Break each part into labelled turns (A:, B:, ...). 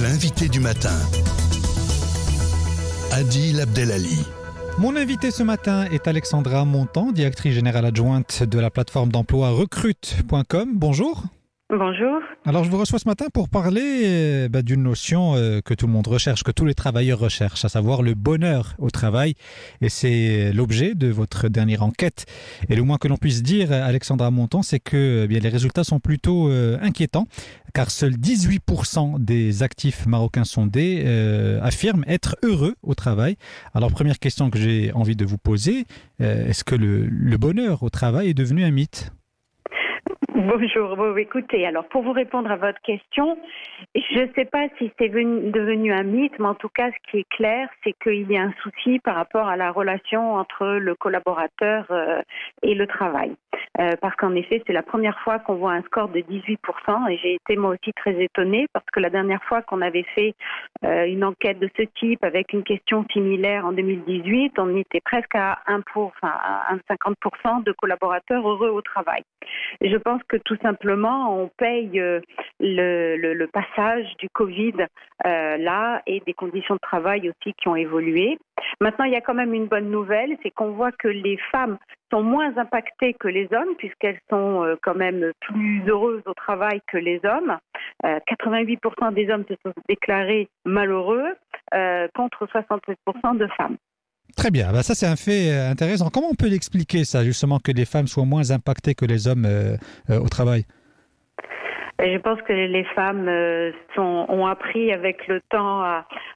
A: L'invité du matin. Adil Abdelali.
B: Mon invité ce matin est Alexandra Montant, directrice générale adjointe de la plateforme d'emploi recrute.com. Bonjour.
C: Bonjour.
B: Alors, je vous reçois ce matin pour parler d'une notion que tout le monde recherche, que tous les travailleurs recherchent, à savoir le bonheur au travail. Et c'est l'objet de votre dernière enquête. Et le moins que l'on puisse dire, Alexandra Montant, c'est que les résultats sont plutôt inquiétants, car seuls 18% des actifs marocains sondés affirment être heureux au travail. Alors, première question que j'ai envie de vous poser, est-ce que le bonheur au travail est devenu un mythe ?
C: Bonjour, écoutez, alors pour vous répondre à votre question, je ne sais pas si c'est devenu un mythe, mais en tout cas ce qui est clair, c'est qu'il y a un souci par rapport à la relation entre le collaborateur et le travail. Parce qu'en effet, c'est la première fois qu'on voit un score de 18% et j'ai été moi aussi très étonnée parce que la dernière fois qu'on avait fait une enquête de ce type avec une question similaire en 2018, on était presque à 50% de collaborateurs heureux au travail. Et je pense que tout simplement, on paye le passage du Covid là et des conditions de travail aussi qui ont évolué. Maintenant, il y a quand même une bonne nouvelle, c'est qu'on voit que les femmes sont moins impactées que les hommes puisqu'elles sont quand même plus heureuses au travail que les hommes. 88% des hommes se sont déclarés malheureux contre 67% de femmes.
B: Très bien, ça c'est un fait intéressant. Comment on peut l'expliquer ça, justement, que les femmes soient moins impactées que les hommes au travail ?
C: Je pense que les femmes ont appris avec le temps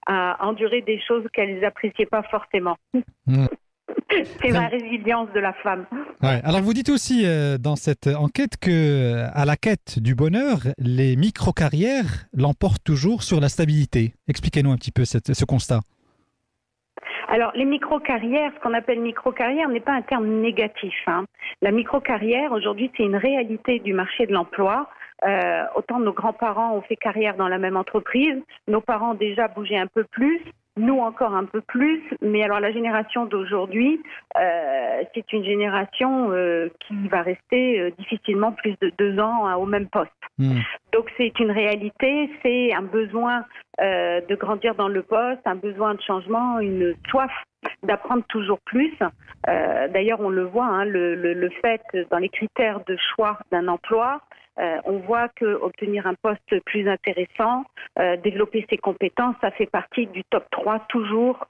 C: à endurer des choses qu'elles n'appréciaient pas forcément. C'est la résilience de la femme.
B: Ouais. Alors vous dites aussi dans cette enquête que à la quête du bonheur, les micro-carrières l'emportent toujours sur la stabilité. Expliquez-nous un petit peu ce constat.
C: Alors, les micro-carrières, ce qu'on appelle micro-carrière n'est pas un terme négatif. La micro-carrière, aujourd'hui, c'est une réalité du marché de l'emploi. Autant nos grands-parents ont fait carrière dans la même entreprise, nos parents ont déjà bougé un peu plus, nous encore un peu plus, mais alors la génération d'aujourd'hui, c'est une génération qui va rester difficilement plus de 2 ans au même poste. Donc c'est une réalité, c'est un besoin de grandir dans le poste, un besoin de changement, une soif d'apprendre toujours plus. D'ailleurs, on le voit, le fait dans les critères de choix d'un emploi, on voit qu'obtenir un poste plus intéressant, développer ses compétences, ça fait partie du top 3 toujours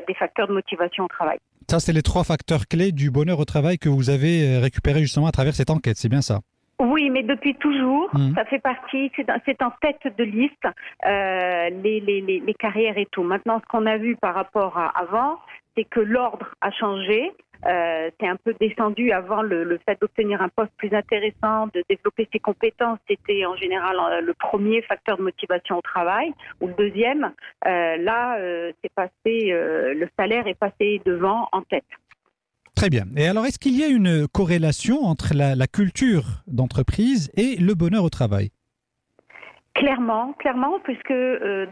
C: des facteurs de motivation au travail.
B: Ça, c'est les 3 facteurs clés du bonheur au travail que vous avez récupérés justement à travers cette enquête, c'est bien ça ?
C: Oui, mais depuis toujours, ça fait partie, c'est en tête de liste, les carrières et tout. Maintenant, ce qu'on a vu par rapport à avant, c'est que l'ordre a changé. C'est un peu descendu. Avant, le fait d'obtenir un poste plus intéressant, de développer ses compétences, c'était en général le premier facteur de motivation au travail, ou le deuxième. Là, c'est passé, le salaire est passé devant en tête.
B: Très bien. Et alors, est-ce qu'il y a une corrélation entre la culture d'entreprise et le bonheur au travail ?
C: Clairement, puisque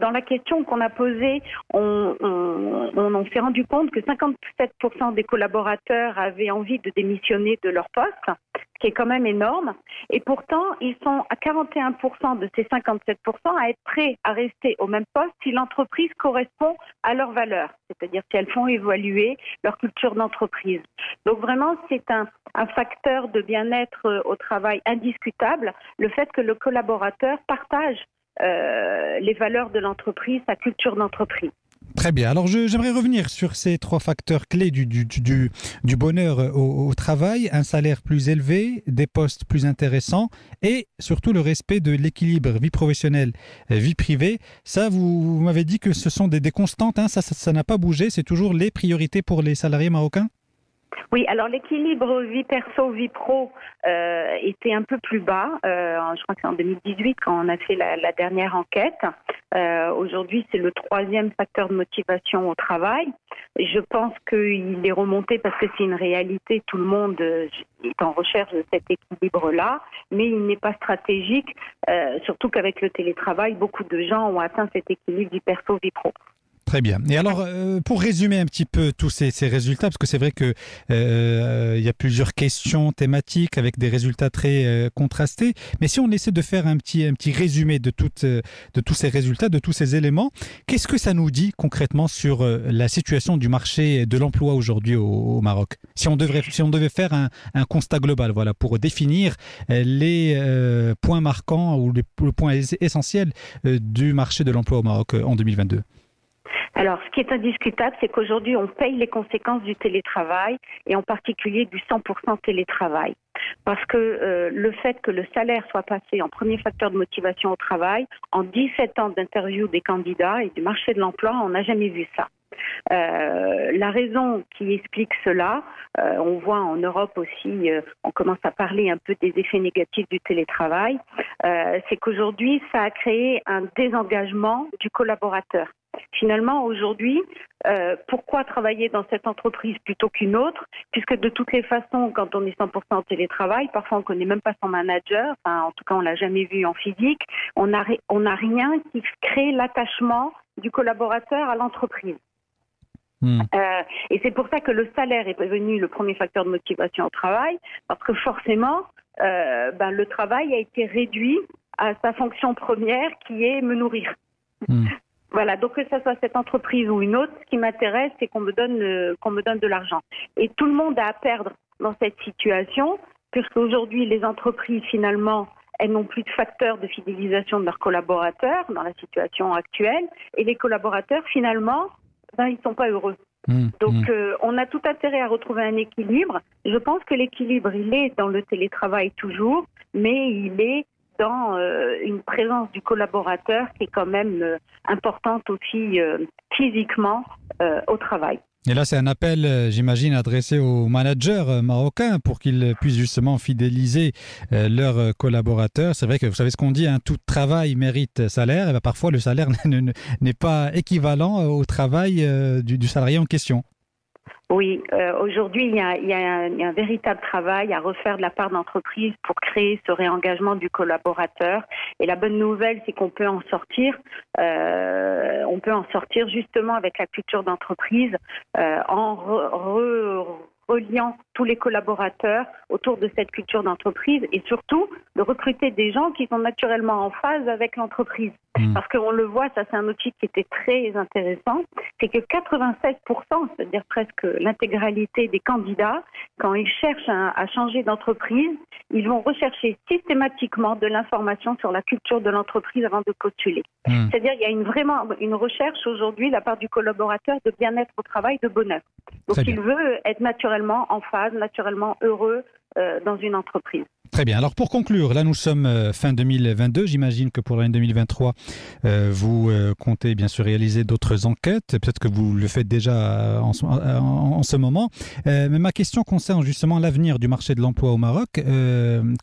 C: dans la question qu'on a posée, on s'est rendu compte que 57% des collaborateurs avaient envie de démissionner de leur poste, ce qui est quand même énorme. Et pourtant, ils sont à 41% de ces 57% à être prêts à rester au même poste si l'entreprise correspond à leurs valeurs, c'est-à-dire si elles font évoluer leur culture d'entreprise. Donc vraiment, c'est un facteur de bien-être au travail indiscutable, le fait que le collaborateur partage les valeurs de l'entreprise, sa culture d'entreprise.
B: Très bien. Alors, j'aimerais revenir sur ces 3 facteurs clés du bonheur au travail. Un salaire plus élevé, des postes plus intéressants et surtout le respect de l'équilibre vie professionnelle, vie privée. Ça, vous m'avez dit que ce sont des constantes. Ça n'a pas bougé. C'est toujours les priorités pour les salariés marocains ?
C: Oui, alors l'équilibre vie perso, vie pro était un peu plus bas. Je crois que c'est en 2018 quand on a fait la dernière enquête. Aujourd'hui, c'est le 3e facteur de motivation au travail. Je pense qu'il est remonté parce que c'est une réalité. Tout le monde est en recherche de cet équilibre-là, mais il n'est pas stratégique. Surtout qu'avec le télétravail, beaucoup de gens ont atteint cet équilibre vie perso, vie pro.
B: Très bien. Et alors, pour résumer un petit peu tous ces résultats, parce que c'est vrai que il y a plusieurs questions thématiques avec des résultats très contrastés, mais si on essaie de faire un petit résumé de tous ces résultats, de tous ces éléments, qu'est-ce que ça nous dit concrètement sur la situation du marché de l'emploi aujourd'hui au Maroc? Si on devait faire un constat global, voilà, pour définir les points marquants ou les points essentiels du marché de l'emploi au Maroc en 2022.
C: Alors, ce qui est indiscutable, c'est qu'aujourd'hui, on paye les conséquences du télétravail et en particulier du 100% télétravail. Parce que le fait que le salaire soit passé en premier facteur de motivation au travail, en 17 ans d'interview des candidats et du marché de l'emploi, on n'a jamais vu ça. La raison qui explique cela, on voit en Europe aussi, on commence à parler un peu des effets négatifs du télétravail, c'est qu'aujourd'hui, ça a créé un désengagement du collaborateur. Finalement, aujourd'hui, pourquoi travailler dans cette entreprise plutôt qu'une autre? Puisque de toutes les façons, quand on est 100% en télétravail, parfois on ne connaît même pas son manager, enfin, en tout cas on ne l'a jamais vu en physique, on n'a rien qui crée l'attachement du collaborateur à l'entreprise. Et c'est pour ça que le salaire est devenu le premier facteur de motivation au travail, parce que forcément, le travail a été réduit à sa fonction première qui est me nourrir. Voilà, donc que ce soit cette entreprise ou une autre, ce qui m'intéresse, c'est qu'on me donne de l'argent. Et tout le monde a à perdre dans cette situation, puisqu'aujourd'hui, les entreprises, finalement, elles n'ont plus de facteur de fidélisation de leurs collaborateurs dans la situation actuelle, et les collaborateurs, finalement, ils ne sont pas heureux. Donc, on a tout intérêt à retrouver un équilibre. Je pense que l'équilibre, il est dans le télétravail toujours, mais il est dans une présence du collaborateur qui est quand même importante aussi physiquement au travail.
B: Et là, c'est un appel, j'imagine, adressé aux managers marocains pour qu'ils puissent justement fidéliser leurs collaborateurs. C'est vrai que vous savez ce qu'on dit, tout travail mérite salaire. Et bien, parfois, le salaire n'est pas équivalent au travail du salarié en question.
C: Oui, aujourd'hui, il y a un véritable travail à refaire de la part de l'entreprise pour créer ce réengagement du collaborateur. Et la bonne nouvelle, c'est qu'on peut en sortir. On peut en sortir justement avec la culture d'entreprise en reliant tous les collaborateurs autour de cette culture d'entreprise et surtout de recruter des gens qui sont naturellement en phase avec l'entreprise. Parce qu'on le voit, ça c'est un outil qui était très intéressant, c'est que 96%, c'est-à-dire presque l'intégralité des candidats, quand ils cherchent à changer d'entreprise, ils vont rechercher systématiquement de l'information sur la culture de l'entreprise avant de postuler. C'est-à-dire il y a vraiment une recherche aujourd'hui de la part du collaborateur de bien-être au travail, de bonheur. Donc il veut être naturellement en phase, naturellement heureux dans une entreprise.
B: Très bien. Alors pour conclure, là nous sommes fin 2022. J'imagine que pour l'année 2023, vous comptez bien sûr réaliser d'autres enquêtes. Peut-être que vous le faites déjà en ce moment. Mais ma question concerne justement l'avenir du marché de l'emploi au Maroc.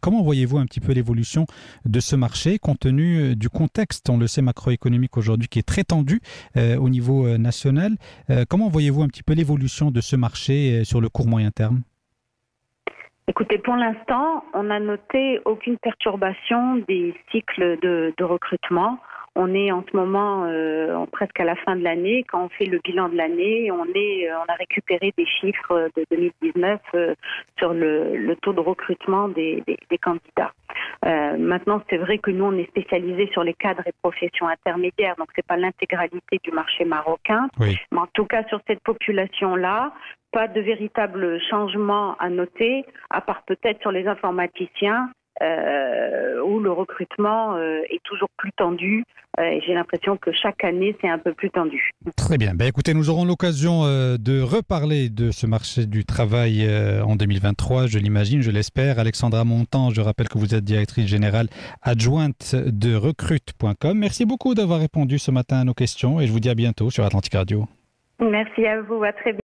B: Comment voyez-vous un petit peu l'évolution de ce marché compte tenu du contexte, on le sait, macroéconomique aujourd'hui qui est très tendu au niveau national. Comment voyez-vous un petit peu l'évolution de ce marché sur le court moyen terme?
C: Écoutez, pour l'instant, on n'a noté aucune perturbation des cycles de recrutement. On est en ce moment presque à la fin de l'année. Quand on fait le bilan de l'année, on a récupéré des chiffres de 2019 sur le taux de recrutement des candidats. Maintenant, c'est vrai que nous, on est spécialisé sur les cadres et professions intermédiaires, donc c'est pas l'intégralité du marché marocain. Oui. Mais en tout cas, sur cette population-là, pas de véritable changement à noter, à part peut-être sur les informaticiens, où le recrutement est toujours plus tendu. Et j'ai l'impression que chaque année, c'est un peu plus tendu.
B: Très bien. Écoutez, nous aurons l'occasion de reparler de ce marché du travail en 2023, je l'imagine, je l'espère. Alexandra Montan, je rappelle que vous êtes directrice générale adjointe de Recrute.com. Merci beaucoup d'avoir répondu ce matin à nos questions et je vous dis à bientôt sur Atlantic Radio.
C: Merci à vous, à très bientôt.